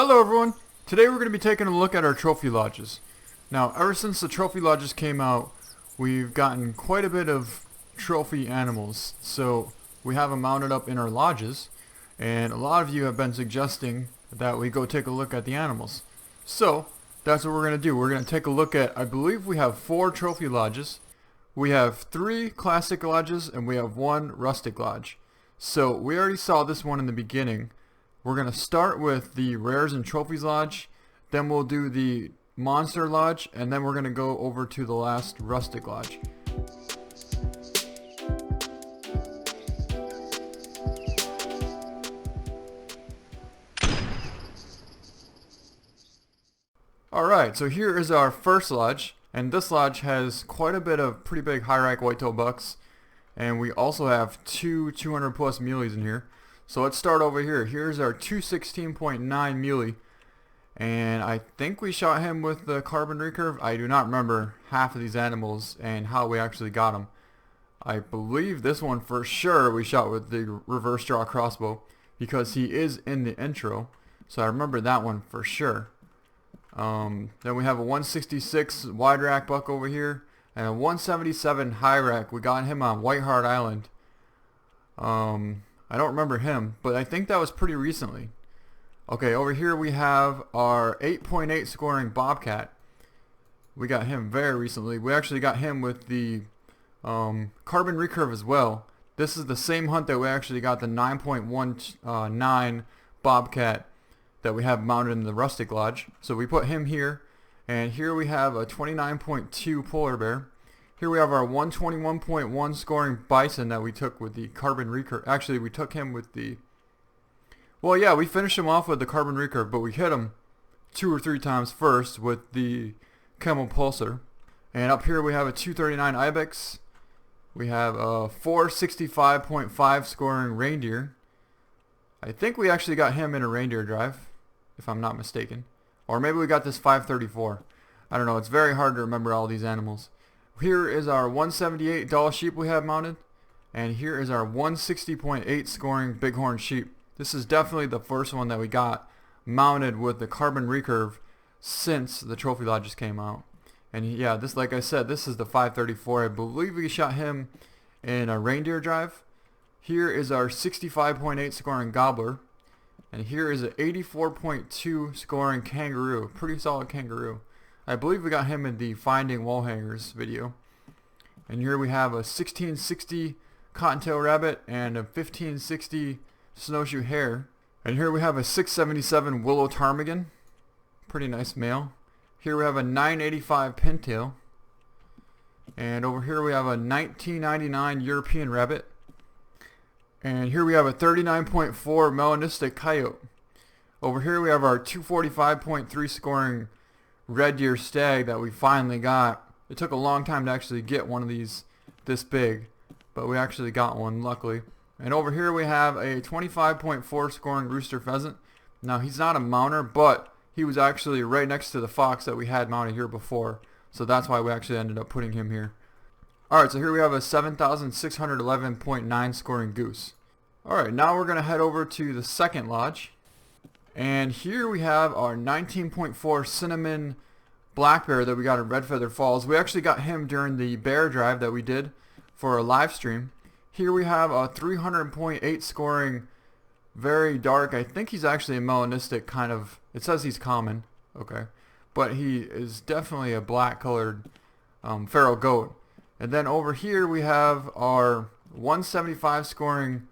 Hello everyone! Today we're going to be taking a look at our trophy lodges. Now, ever since the trophy lodges came out, we've gotten quite a bit of trophy animals. So we have them mounted up in our lodges, and a lot of you have been suggesting that we go take a look at the animals. So that's what we're going to do. We're going to take a look at, I believe we have 4 trophy lodges. We have 3 classic lodges and we have 1 rustic lodge. So we already saw this one in the beginning. We're going to start with the Rares and Trophies Lodge, then we'll do the Monster Lodge, and then we're going to go over to the last Rustic Lodge. Alright, so here is our first lodge, and this lodge has quite a bit of pretty big high rank whitetail bucks, and we also have 2 200 plus muleys in here. So let's start over here. Here's our 216.9 muley, and I think we shot him with the carbon recurve. I do not remember half of these animals and how we actually got them. I believe this one for sure we shot with the reverse draw crossbow because he is in the intro, so I remember that one for sure. Then we have a 166 wide rack buck over here and a 177 high rack. We got him on White Hart Island. I don't remember him, but I think that was pretty recently. Okay, over here we have our 8.8 scoring Bobcat. We got him very recently. We actually got him with the carbon recurve as well. This is the same hunt that we actually got the 9.19 Bobcat that we have mounted in the rustic lodge. So we put him here, and here we have a 29.2 polar bear. Here we have our 121.1 scoring bison that we took with the carbon recurve. Actually, we took him with the... Well, yeah, we finished him off with the carbon recurve, but we hit him 2 or 3 times first with the camel pulsar. And up here we have a 239 ibex. We have a 465.5 scoring reindeer. I think we actually got him in a reindeer drive, if I'm not mistaken. Or maybe we got this 534. I don't know. It's very hard to remember all these animals. Here is our 178 doll sheep we have mounted, and here is our 160.8 scoring bighorn sheep. This is definitely the first one that we got mounted with the carbon recurve since the trophy lodges came out. And yeah, this, like I said, this is the 534. I believe we shot him in a reindeer drive. Here is our 65.8 scoring gobbler, and here is an 84.2 scoring kangaroo. Pretty solid kangaroo. I believe we got him in the Finding Wall Hangers video. And here we have a 1660 cottontail rabbit and a 1560 snowshoe hare. And here we have a 677 willow ptarmigan. Pretty nice male. Here we have a 985 pintail. And over here we have a 1999 European rabbit. And here we have a 39.4 melanistic coyote. Over here we have our 245.3 scoring red deer stag that we finally got. It took a long time to actually get one of these this big, but we actually got one, luckily. And over here we have a 25.4 scoring rooster pheasant. Now he's not a mounter, but he was actually right next to the fox that we had mounted here before, so that's why we actually ended up putting him here. Alright, so here we have a 7,611.9 scoring goose. Alright, now we're going to head over to the second lodge. And here we have our 19.4 cinnamon black bear that we got in Red Feather Falls. We actually got him during the bear drive that we did for a live stream. Here we have a 300.8 scoring very dark. I think he's actually a melanistic kind of. It says he's common. Okay. But he is definitely a black colored feral goat. And then over here we have our 175 scoring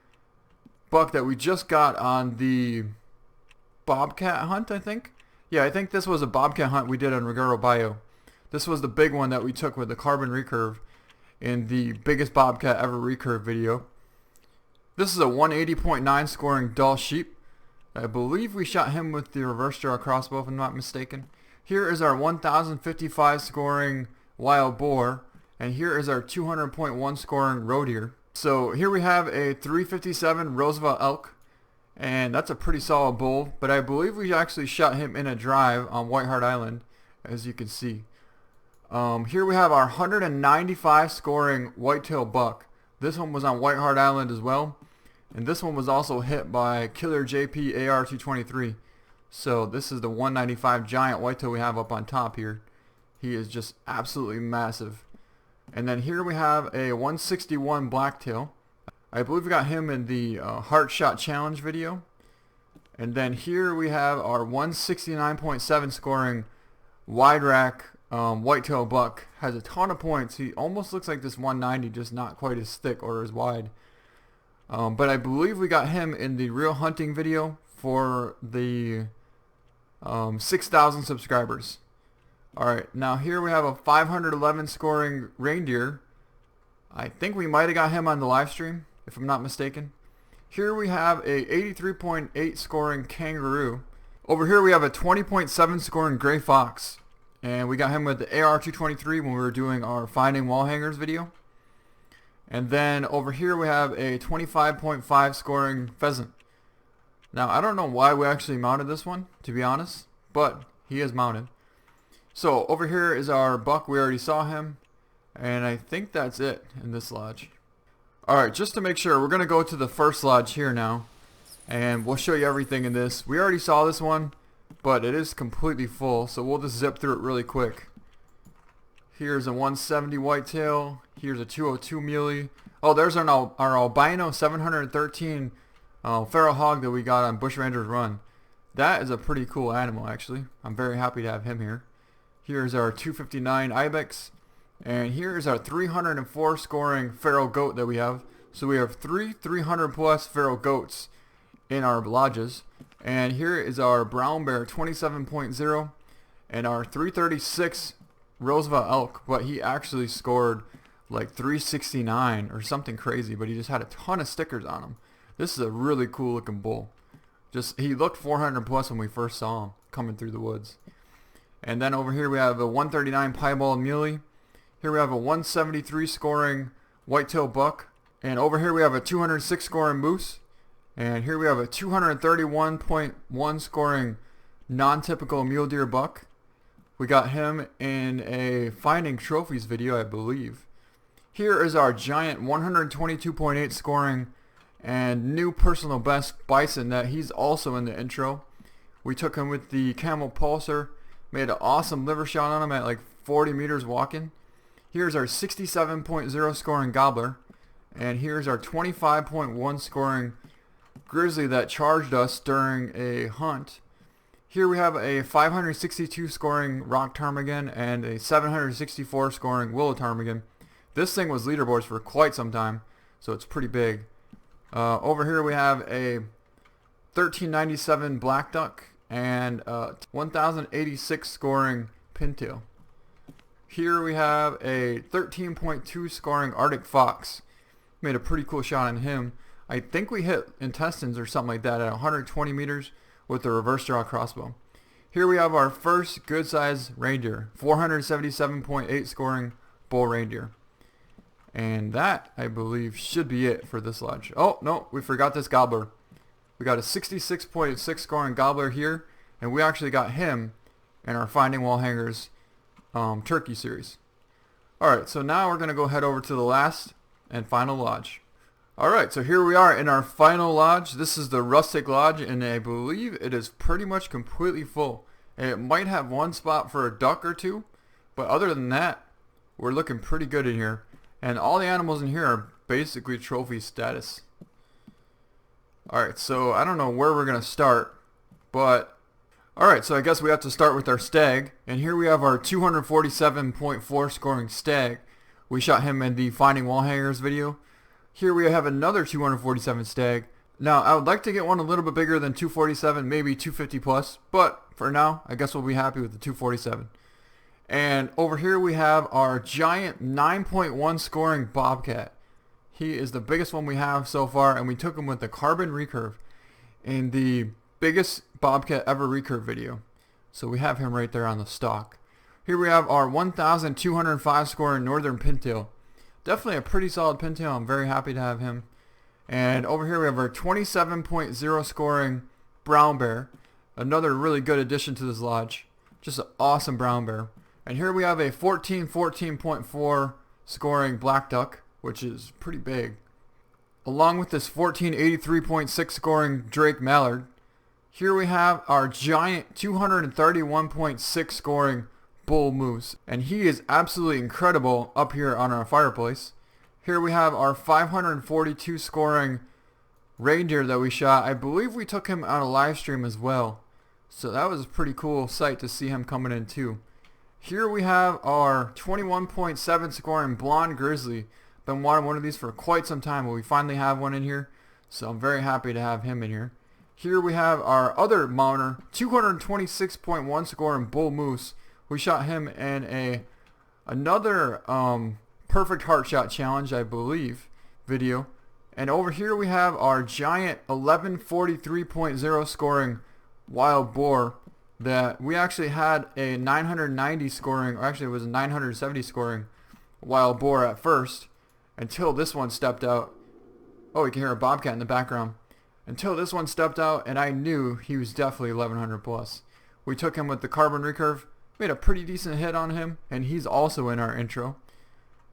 buck that we just got on the Bobcat hunt, I think. Yeah, I think this was a Bobcat hunt we did on Regaro Bio. This was the big one that we took with the carbon recurve in the biggest Bobcat ever recurve video. This is a 180.9 scoring doll sheep. I believe we shot him with the reverse draw crossbow, if I'm not mistaken. Here is our 1055 scoring wild boar, and here is our 200.1 scoring roe deer. So here we have a 357 Roosevelt elk, and that's a pretty solid bull, but I believe we actually shot him in a drive on White Hart Island, as you can see. Here we have our 195 scoring whitetail buck. This one was on White Hart Island as well, and this one was also hit by Killer JP AR-223. So this is the 195 giant whitetail we have up on top here. He is just absolutely massive. And then here we have a 161 blacktail. I believe we got him in the Heart Shot Challenge video. And then here we have our 169.7 scoring wide rack whitetail buck. Has a ton of points. He almost looks like this 190, just not quite as thick or as wide. But I believe we got him in the real hunting video for the 6,000 subscribers. Alright, now here we have a 511 scoring reindeer. I think we might have got him on the live stream, if I'm not mistaken. Here we have a 83.8 scoring kangaroo. Over here we have a 20.7 scoring gray fox. And we got him with the AR-223 when we were doing our finding wall hangers video. And then over here we have a 25.5 scoring pheasant. Now I don't know why we actually mounted this one, to be honest, but he is mounted. So over here is our buck. We already saw him, and I think that's it in this lodge. Alright, just to make sure, we're going to go to the first lodge here now, and we'll show you everything in this. We already saw this one, but it is completely full, so we'll just zip through it really quick. Here's a 170 whitetail. Here's a 202 muley. Oh, there's our albino 713 feral hog that we got on Bush Rangers Run. That is a pretty cool animal, actually. I'm very happy to have him here. Here's our 259 ibex, and here's our 304 scoring feral goat that we have. So we have 300 plus feral goats in our lodges. And here is our brown bear 27.0 and our 336 Roosevelt elk, but he actually scored like 369 or something crazy, but he just had a ton of stickers on him. This is a really cool looking bull. He looked 400 plus when we first saw him coming through the woods. And then over here we have a 139 piebald muley. Here we have a 173 scoring whitetail buck. And over here we have a 206 scoring moose. And here we have a 231.1 scoring non-typical mule deer buck. We got him in a finding trophies video, I believe. Here is our giant 122.8 scoring and new personal best bison that he's also in the intro. We took him with the camel pulsar. Made an awesome liver shot on him at like 40 meters walking. Here's our 67.0 scoring gobbler. And here's our 25.1 scoring grizzly that charged us during a hunt. Here we have a 562 scoring rock ptarmigan and a 764 scoring willow ptarmigan. This thing was leaderboards for quite some time, so it's pretty big. Over here we have a 1397 black duck and 1086 scoring pintail. Here we have a 13.2 scoring Arctic fox. Made a pretty cool shot on him. I think we hit intestines or something like that at 120 meters with the reverse draw crossbow. Here we have our first good size reindeer, 477.8 scoring bull reindeer. And that, I believe, should be it for this lodge. Oh, no, we forgot this gobbler. We got a 66.6 scoring gobbler here, and we actually got him in our Finding Wall Hangers turkey series. Alright, so now we're going to go head over to the last and final lodge. Alright, so here we are in our final lodge. This is the Rustic Lodge, and I believe it is pretty much completely full. It might have one spot for a duck or two, but other than that, we're looking pretty good in here. And all the animals in here are basically trophy status. Alright, so I don't know where we're going to start, but alright, so I guess we have to start with our stag. And here we have our 247.4 scoring stag. We shot him in the Finding Wall Hangers video. Here we have another 247 stag. Now, I would like to get one a little bit bigger than 247, maybe 250 plus, but for now, I guess we'll be happy with the 247. And over here we have our giant 9.1 scoring Bobcat. He is the biggest one we have so far, and we took him with the carbon recurve in the biggest Bobcat ever recurve video. So we have him right there on the stock. Here we have our 1,205 scoring northern pintail. Definitely a pretty solid pintail. I'm very happy to have him. And over here we have our 27.0 scoring brown bear. Another really good addition to this lodge. Just an awesome brown bear. And here we have a 14.4 scoring black duck, which is pretty big. Along with this 1483.6 scoring Drake mallard. Here we have our giant 231.6 scoring bull moose, and he is absolutely incredible up here on our fireplace. Here we have our 542 scoring reindeer that we shot. I believe we took him on a live stream as well, so that was a pretty cool sight to see him coming in too. Here we have our 21.7 scoring blonde grizzly. Been wanting one of these for quite some time, but we finally have one in here, so I'm very happy to have him in here. Here we have our other mounter, 226.1 scoring bull moose. We shot him in another perfect heart shot challenge, I believe, video. And over here we have our giant 1143.0 scoring wild boar that we actually had a 990 scoring, or actually it was a 970 scoring wild boar at first, until this one stepped out. Oh, you can hear a bobcat in the background. Until this one stepped out, and I knew he was definitely 1100 plus. We took him with the carbon recurve, made a pretty decent hit on him, and he's also in our intro.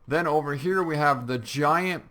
Then over here we have the giant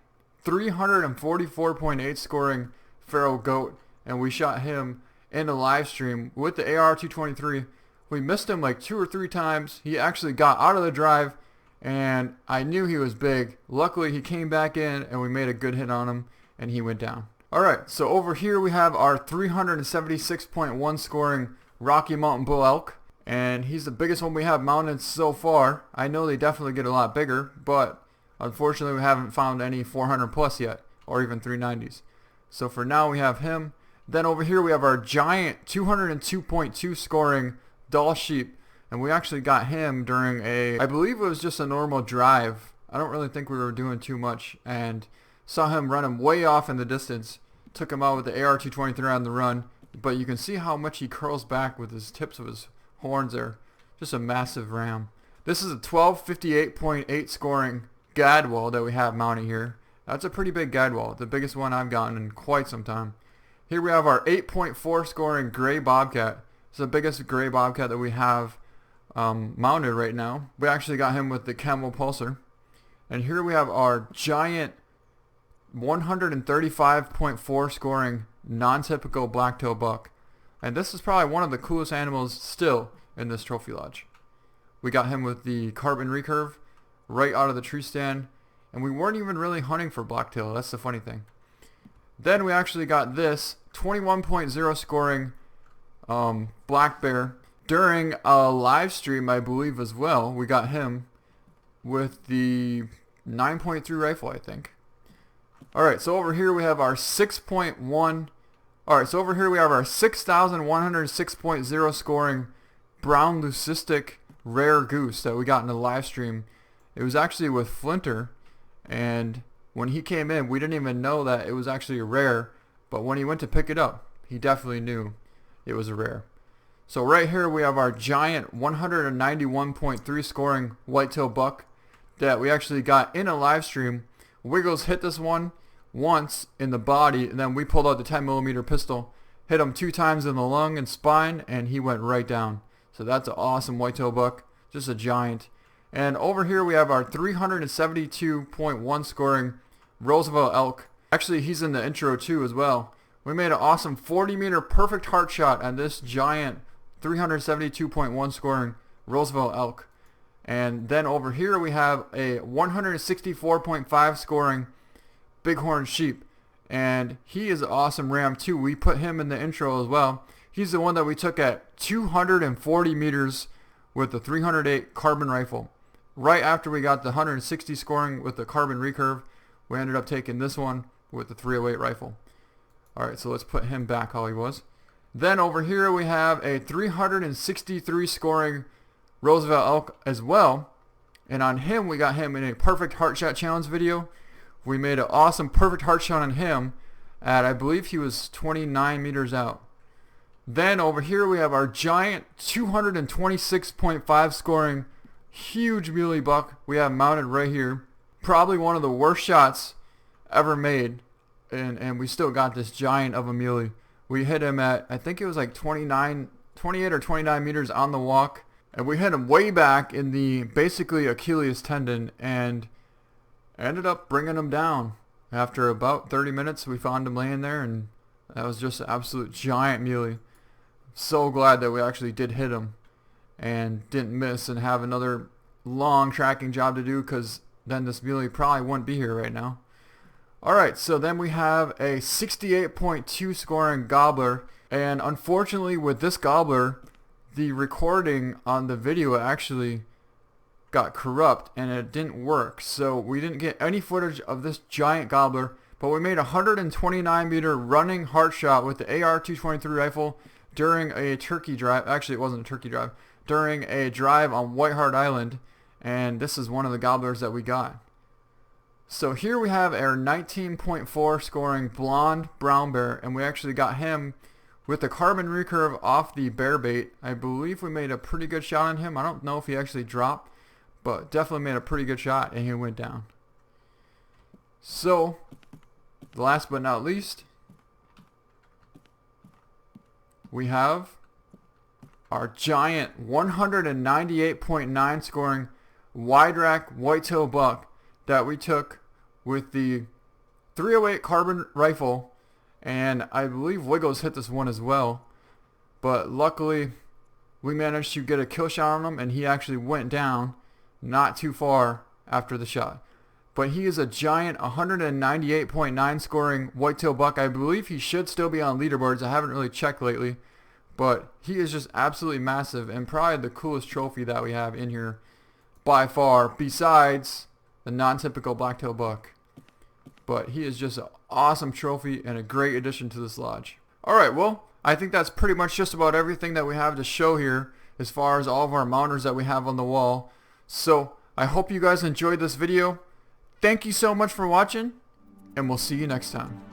344.8 scoring feral goat, and we shot him in a live stream with the AR-223. We missed him like 2 or 3 times. He actually got out of the drive, and I knew he was big. Luckily he came back in and we made a good hit on him, and he went down. Alright, so over here we have our 376.1 scoring Rocky Mountain Bull elk, and he's the biggest one we have mounted so far. I know they definitely get a lot bigger, but unfortunately we haven't found any 400 plus yet, or even 390s. So for now we have him. Then over here we have our giant 202.2 scoring doll sheep, and we actually got him during I believe it was just a normal drive. I don't really think we were doing too much, and saw him run him way off in the distance. Took him out with the AR-223 on the run, but you can see how much he curls back with his tips of his horns there. Just a massive ram. This is a 1258.8 scoring gadwall that we have mounted here. That's a pretty big gadwall, the biggest one I've gotten in quite some time. Here we have our 8.4 scoring gray bobcat. It's the biggest gray bobcat that we have mounted right now. We actually got him with the camel pulsar. And here we have our giant 135.4 scoring non-typical black-tail buck. And this is probably one of the coolest animals still in this trophy lodge. We got him with the carbon recurve right out of the tree stand, and we weren't even really hunting for blacktail. That's the funny thing. Then we actually got this 21.0 scoring black bear during a live stream, I believe, as well. We got him with the 9.3 rifle, I think. Alright, so over here we have our 6.1. Alright, so over here we have our 6,106.0 scoring brown leucistic rare goose that we got in the live stream. It was actually with Flinter, and when he came in, we didn't even know that it was actually a rare, but when he went to pick it up, he definitely knew it was a rare. So right here we have our giant 191.3 scoring whitetail buck that we actually got in a live stream. Wiggles hit this one once in the body, and then we pulled out the 10mm pistol, hit him 2 times in the lung and spine, and he went right down. So that's an awesome whitetail buck, just a giant. And over here we have our 372.1 scoring Roosevelt elk. Actually, he's in the intro too as well. We made an awesome 40-meter perfect heart shot on this giant 372.1 scoring Roosevelt elk. And then over here we have a 164.5 scoring bighorn sheep, and he is an awesome ram too. We put him in the intro as well. He's the one that we took at 240 meters with the 308 carbon rifle. Right after we got the 160 scoring with the carbon recurve, we ended up taking this one with the 308 rifle. Alright, so let's put him back how he was. Then over here we have a 363 scoring Roosevelt elk as well, and on him we got him in a perfect heart shot challenge video. We made an awesome perfect heart shot on him at, I believe he was 29 meters out. Then over here we have our giant 226.5 scoring huge muley buck we have mounted right here. Probably one of the worst shots ever made, and we still got this giant of a muley. We hit him at, I think it was like 28 or 29 meters on the walk, and we hit him way back in the basically Achilles tendon, and ended up bringing him down. After about 30 minutes we found him laying there, and that was just an absolute giant muley. so glad that we actually did hit him and didn't miss and have another long tracking job to do, because then this muley probably wouldn't be here right now. Alright, so then we have a 68.2 scoring gobbler, and unfortunately with this gobbler, the recording on the video actually got corrupt and it didn't work, so we didn't get any footage of this giant gobbler, but we made a 129 meter running heart shot with the AR-223 rifle during a turkey drive. Actually, it wasn't a turkey drive, during a drive on White Hart Island, and this is one of the gobblers that we got. So here we have our 19.4 scoring blonde brown bear, and we actually got him with the carbon recurve off the bear bait. I believe we made a pretty good shot on him. I don't know if he actually dropped, but definitely made a pretty good shot, and he went down. So last but not least, we have our giant 198.9 scoring wide rack whitetail buck that we took with the 308 carbon rifle, and I believe Wiggles hit this one as well, but luckily we managed to get a kill shot on him and he actually went down not too far after the shot. But he is a giant 198.9 scoring whitetail buck. I believe he should still be on leaderboards. I haven't really checked lately, but he is just absolutely massive and probably the coolest trophy that we have in here by far, besides the non-typical blacktail buck. But he is just an awesome trophy and a great addition to this lodge. Alright, well, I think that's pretty much just about everything that we have to show here as far as all of our mounters that we have on the wall. So I hope you guys enjoyed this video. Thank you so much for watching, and we'll see you next time.